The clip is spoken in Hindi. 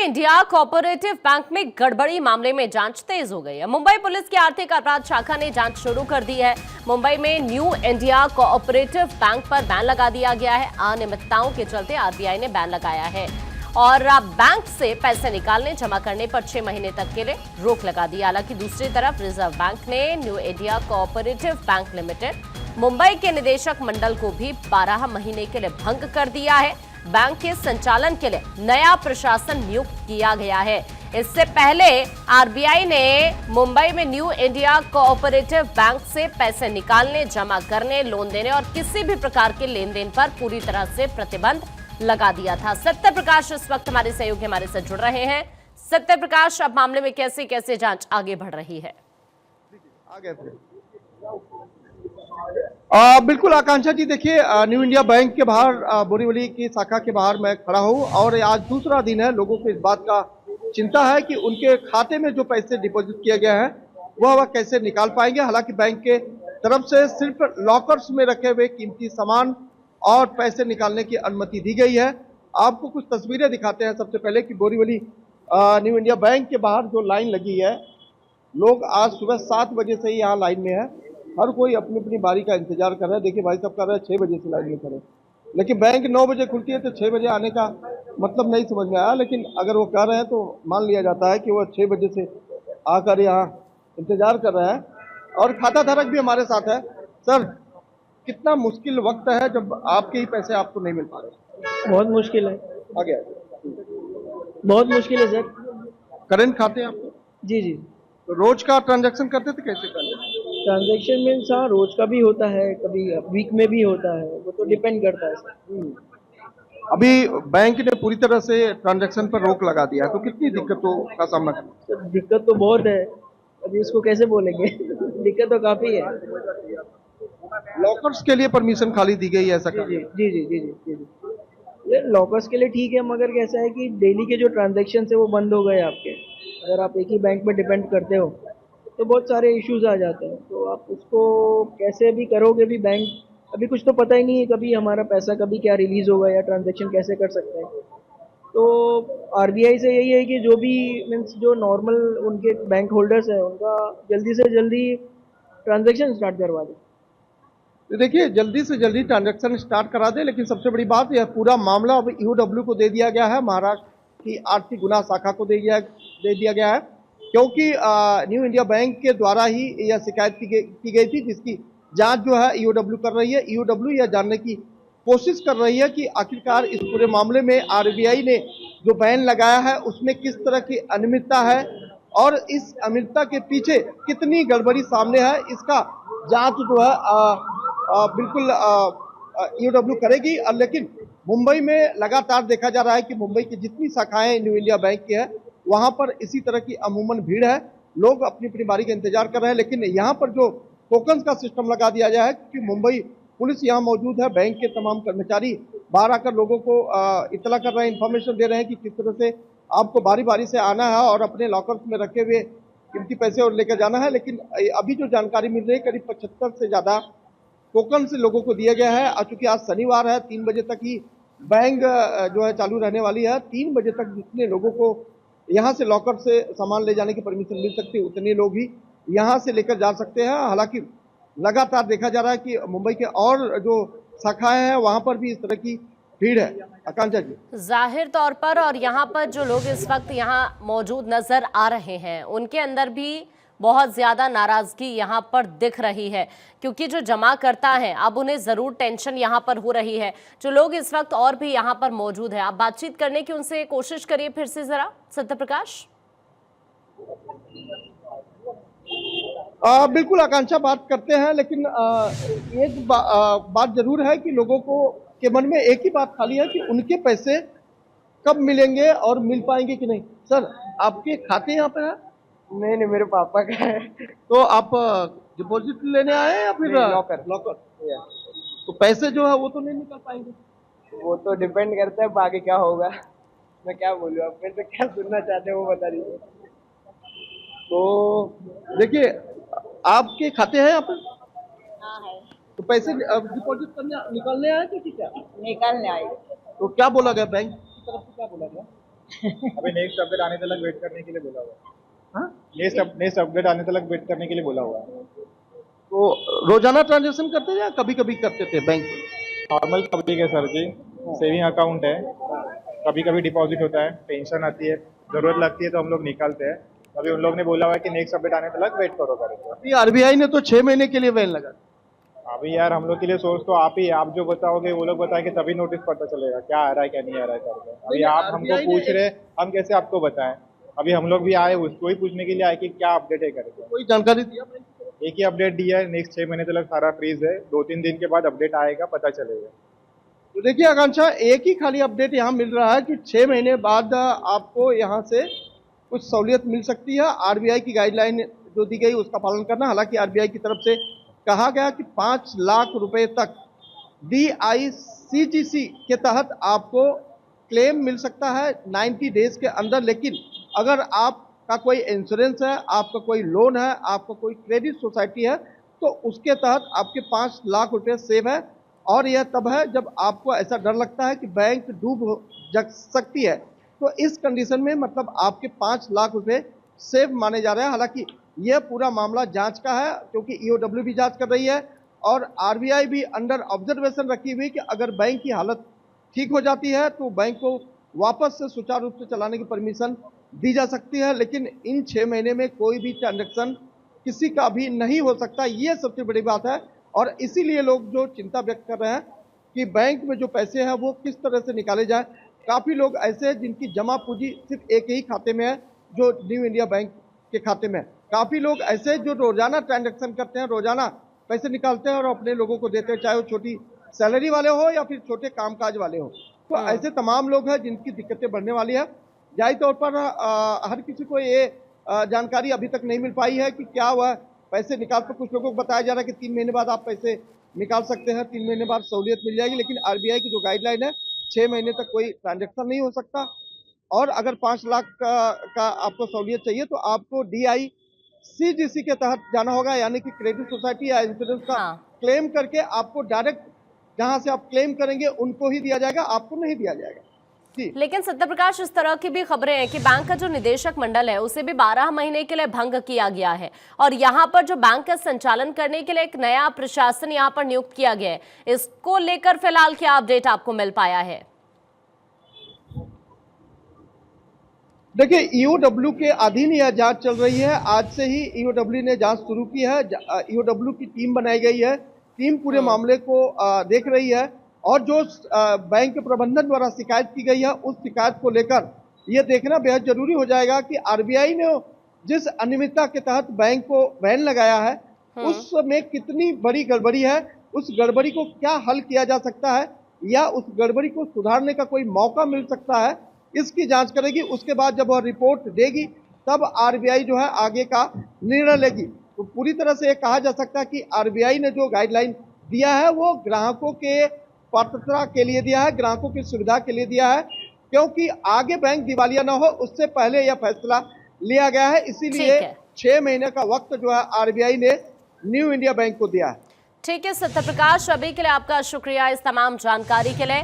इंडिया कोऑपरेटिव बैंक में गड़बड़ी मामले में जांच तेज हो गई है। मुंबई पुलिस की आर्थिक अपराध शाखा ने जांच शुरू कर दी है। मुंबई में न्यू इंडिया कोऑपरेटिव बैंक पर बैन लगा दिया गया है। अनियमितताओं के चलते आरबीआई ने बैन लगाया है और बैंक से पैसे निकालने जमा करने पर 6 महीने तक के लिए रोक लगा दी। हालांकि दूसरी तरफ रिजर्व बैंक ने new India cooperative bank limited Mumbai के निदेशक मंडल को भी 12 महीने के लिए भंग कर दिया है। बैंक के संचालन के लिए नया प्रशासन नियुक्त किया गया है। इससे पहले आरबीआई ने मुंबई में न्यू इंडिया कोऑपरेटिव बैंक से पैसे निकालने, जमा करने, लोन देने और किसी भी प्रकार के लेन देन पर पूरी तरह से प्रतिबंध लगा दिया था। सत्य प्रकाश इस वक्त हमारे सहयोगी हमारे साथ जुड़ रहे हैं। सत्य प्रकाश, अब मामले में कैसे कैसे जांच आगे बढ़ रही है? बिल्कुल आकांक्षा जी, देखिए न्यू इंडिया बैंक के बाहर बोरीवली की शाखा के बाहर मैं खड़ा हूं और आज दूसरा दिन है। लोगों को इस बात का चिंता है कि उनके खाते में जो पैसे डिपॉजिट किया गया है वह कैसे निकाल पाएंगे। हालांकि बैंक के तरफ से सिर्फ लॉकर्स में रखे हुए कीमती सामान और पैसे निकालने की अनुमति दी गई है। आपको कुछ तस्वीरें दिखाते हैं। सबसे पहले कि बोरीवली न्यू इंडिया बैंक के बाहर जो लाइन लगी है, लोग आज सुबह 7 बजे से ही यहाँ लाइन में है। हर कोई अपनी अपनी बारी का इंतजार कर रहा है। देखिए भाई साहब कर रहे हैं 6 बजे से लाइन में खड़े, लेकिन बैंक 9 बजे खुलती है तो 6 बजे आने का मतलब नहीं समझ में आया। लेकिन अगर वो कह रहे हैं तो मान लिया जाता है कि वो 6 बजे से आकर यहाँ इंतजार कर रहे हैं। और खाता धारक भी हमारे साथ है। सर, कितना मुश्किल वक्त है जब आपके ही पैसे आपको नहीं मिल पा रहे? बहुत मुश्किल है। आ गया, बहुत मुश्किल है सर। करंट खाते हैं आपको? जी जी। तो रोज का ट्रांजैक्शन करते थे, कैसे करते? ट्रांजैक्शन मीन्स हाँ, रोज का भी होता है, कभी वीक में भी होता है, वो तो डिपेंड करता है सर। अभी बैंक ने पूरी तरह से ट्रांजैक्शन पर रोक लगा दिया, तो कितनी दिक्कतों का सामना करना? तो दिक्कत तो बहुत है, अभी इसको कैसे बोलेंगे दिक्कत तो काफी है। लॉकर्स के लिए परमिशन खाली दी गई है, ऐसा? जी जी जी जी जी जी जी। लॉकर्स के लिए ठीक है, मगर कैसा है कि डेली के जो ट्रांजैक्शन है वो बंद हो गए आपके। अगर आप एक ही बैंक में डिपेंड करते हो तो बहुत सारे इश्यूज आ जाते हैं। तो आप उसको कैसे भी करोगे भी, बैंक अभी कुछ तो पता ही नहीं है कभी हमारा पैसा कभी क्या रिलीज होगा या ट्रांजैक्शन कैसे कर सकते हैं। तो आरबीआई से यही है कि जो भी मीन्स जो नॉर्मल उनके बैंक होल्डर्स हैं उनका जल्दी से जल्दी ट्रांजैक्शन स्टार्ट करवा दें। तो देखिए जल्दी से जल्दी ट्रांजैक्शन स्टार्ट करा दे। लेकिन सबसे बड़ी बात, यह पूरा मामला अब ईओडब्ल्यू को दे दिया गया है, महाराष्ट्र की आर्थिक गुना शाखा को दे दिया गया है, क्योंकि न्यू इंडिया बैंक के द्वारा ही यह शिकायत की गई थी, जिसकी जांच जो है ईओडब्ल्यू कर रही है। ईओडब्ल्यू यह जानने की कोशिश कर रही है कि आखिरकार इस पूरे मामले में आरबीआई ने जो बैन लगाया है उसमें किस तरह की अनियमितता है और इस अनियमितता के पीछे कितनी गड़बड़ी सामने है, इसका जांच जो है बिल्कुल ईओडब्ल्यू करेगी। लेकिन मुंबई में लगातार देखा जा रहा है कि मुंबई की जितनी शाखाएं न्यू इंडिया बैंक की है वहां पर इसी तरह की अमूमन भीड़ है। लोग अपनी अपनी बारी का इंतजार कर रहे हैं। लेकिन यहाँ पर जो टोकन का सिस्टम लगा दिया गया है, क्योंकि मुंबई पुलिस यहाँ मौजूद है, बैंक के तमाम कर्मचारी बाहर आकर लोगों को इतला कर रहे हैं, इंफॉर्मेशन दे रहे हैं कि किस तरह से आपको बारी बारी से आना है और अपने लॉकर्स में रखे हुए कीमती पैसे और लेकर जाना है। लेकिन अभी जो जानकारी मिल रही है, करीब 75 से ज्यादा टोकन से लोगों को दिया गया है। चूंकि आज शनिवार है, 3 बजे तक ही बैंक जो है चालू रहने वाली है। 3 बजे तक जितने लोगों को यहाँ से लॉकर से सामान ले जाने की परमिशन मिल सकती है, उतने लोग ही यहाँ से लेकर जा सकते हैं। हालांकि लगातार देखा जा रहा है कि मुंबई के और जो शाखाएं हैं वहां पर भी इस तरह की भीड़ है। आकांक्षा जी, जाहिर तौर पर और यहाँ पर जो लोग इस वक्त यहाँ मौजूद नजर आ रहे हैं उनके अंदर भी बहुत ज्यादा नाराजगी यहाँ पर दिख रही है, क्योंकि जो जमा करता है अब उन्हें जरूर टेंशन यहाँ पर हो रही है। जो लोग इस वक्त और भी यहाँ पर मौजूद हैं, आप बातचीत करने की उनसे कोशिश करिए फिर से जरा, सत्य प्रकाश। बिल्कुल आकांक्षा, बात करते हैं। लेकिन एक बात जरूर है कि लोगों को के मन में एक ही बात खाली है कि उनके पैसे कब मिलेंगे और मिल पाएंगे कि नहीं। सर, आपके खाते यहाँ पे है? नहीं, मेरे पापा का है। तो आप डिपॉजिट लेने आए हैं या फिर लॉकर? तो पैसे जो है वो तो नहीं निकल पाएंगे? वो तो डिपेंड करता है आगे क्या होगा। मैं क्या बोलूँ, आप मेरे से क्या सुनना चाहते हैं वो बता दीजिए। तो देखिए, आपके खाते हैं यहाँ पर? हाँ है। तो पैसे डिपॉजिट करने निकालने आए थे कि क्या? निकालने आई। तो क्या बोला गया बैंक की तरफ से, क्या बोला गया? अभी नेक्स्ट अपडेट आने तक वेट करने के लिए बोला हुआ है। हाँ? नेक्स्ट अपडेट आने तक वेट करने के लिए बोला हुआ है। तो रोजाना ट्रांजेक्शन करते थे या कभी कभी करते थे बैंक से? नॉर्मल पब्लिक है सर जी, सेविंग अकाउंट है, कभी कभी डिपॉजिट होता है, पेंशन आती है, जरूरत लगती है तो हम लोग निकालते हैं। अभी उन लोग ने बोला हुआ है कि नेक्स्ट अपडेट आने तक वेट करो करके। अभी आरबीआई ने तो 6 महीने के लिए बैन लगा। अभी यार हम लोग के लिए सोर्स तो आप ही, आप जो बताओगे वो लोग बताएंगे तभी नोटिस पता चलेगा क्या आ रहा है क्या नहीं आ रहा है करके। अभी आप हमको RBI ने पूछ रहे, हम कैसे आपको बताएं? अभी हम लोग भी आए उसको ही पूछने के लिए आए कि क्या अपडेट है करके। कोई जानकारी दिया बैंक ने? एक ही अपडेट दिया है, नेक्स्ट 6 महीने तक सारा फ्रीज है, 2-3 दिन के बाद अपडेट आएगा, पता चलेगा। तो देखिए आकांक्षा, एक ही खाली अपडेट यहाँ मिल रहा है कि 6 महीने बाद आपको यहाँ से कुछ सहूलियत मिल सकती है। आरबीआई की गाइडलाइन जो दी गई उसका पालन करना। हालांकि आरबीआई की तरफ से कहा गया कि 5 लाख रुपए तक DICGC के तहत आपको क्लेम मिल सकता है 90 डेज के अंदर। लेकिन अगर आपका कोई इंश्योरेंस है, आपका कोई लोन है, आपका कोई क्रेडिट सोसाइटी है, तो उसके तहत आपके 5 लाख रुपए सेव है। और यह तब है जब आपको ऐसा डर लगता है कि बैंक डूब जग सकती है, तो इस कंडीशन में मतलब आपके 5 लाख रुपए सेव माने जा रहे हैं। हालांकि यह पूरा मामला जांच का है, क्योंकि ईओडब्ल्यू भी जांच कर रही है और आरबीआई भी अंडर ऑब्जर्वेशन रखी हुई कि अगर बैंक की हालत ठीक हो जाती है तो बैंक को वापस से सुचारू रूप से चलाने की परमिशन दी जा सकती है। लेकिन इन 6 महीने में कोई भी ट्रांजेक्शन किसी का भी नहीं हो सकता, ये सबसे बड़ी बात है। और इसीलिए लोग जो चिंता व्यक्त कर रहे हैं कि बैंक में जो पैसे हैं वो किस तरह से निकाले जाए। काफ़ी लोग ऐसे हैं जिनकी जमा पूंजी सिर्फ एक ही खाते में है, जो न्यू इंडिया बैंक के खाते में है। काफ़ी लोग ऐसे जो रोजाना ट्रांजैक्शन करते हैं, रोजाना पैसे निकालते हैं और अपने लोगों को देते हैं, चाहे वो छोटी सैलरी वाले हो या फिर छोटे कामकाज वाले हो। तो ऐसे तमाम लोग हैं जिनकी दिक्कतें बढ़ने वाली है। जाहिर तौर पर हर किसी को ये जानकारी अभी तक नहीं मिल पाई है कि क्या हुआ पैसे निकाल कर। कुछ लोगों को बताया जा रहा है कि 3 महीने बाद आप पैसे निकाल सकते हैं, 3 महीने बाद सहूलियत मिल जाएगी। लेकिन आरबीआई की जो गाइडलाइन है 6 महीने तक कोई ट्रांजैक्शन नहीं हो सकता। और अगर 5 लाख का आपको सहूलियत चाहिए तो आपको DICGC के तहत जाना होगा, यानी कि क्रेडिट सोसाइटी या इंश्योरेंस का हाँ। क्लेम करके आपको डायरेक्ट जहां से आप क्लेम करेंगे उनको ही दिया जाएगा, आपको नहीं दिया जाएगा। जी। लेकिन सत्यप्रकाश, इस तरह की भी खबरें हैं कि बैंक का जो निदेशक मंडल है उसे भी 12 महीने के लिए भंग किया गया है और यहाँ पर जो बैंक का संचालन करने के लिए एक नया प्रशासन यहाँ पर नियुक्त किया गया है। इसको लेकर फिलहाल क्या अपडेट आपको मिल पाया है? देखिए, ईओडब्ल्यू के अधीन यह जांच चल रही है। आज से ही ईओडब्ल्यू ने जांच शुरू की है। ईओडब्ल्यू की टीम बनाई गई है, टीम पूरे मामले को देख रही है और जो बैंक के प्रबंधन द्वारा शिकायत की गई है उस शिकायत को लेकर यह देखना बेहद जरूरी हो जाएगा कि आरबीआई ने जिस अनियमितता के तहत बैंक को बैन लगाया है उसमें कितनी बड़ी गड़बड़ी है, उस गड़बड़ी को क्या हल किया जा सकता है या उस गड़बड़ी को सुधारने का कोई मौका मिल सकता है, इसकी जांच करेगी। उसके बाद जब वह रिपोर्ट देगी तब आरबीआई जो है आगे का निर्णय लेगी। तो पूरी तरह से कहा जा सकता है कि आरबीआई ने जो गाइडलाइन दिया है वो ग्राहकों के पात्रता के लिए दिया है, ग्राहकों की सुविधा के लिए दिया है, क्योंकि आगे बैंक दिवालिया न हो उससे पहले यह फैसला लिया गया है। इसीलिए 6 महीने का वक्त जो है आरबीआई ने न्यू इंडिया बैंक को दिया है। ठीक है सत्यप्रकाश, अभी के लिए आपका शुक्रिया इस तमाम जानकारी के लिए।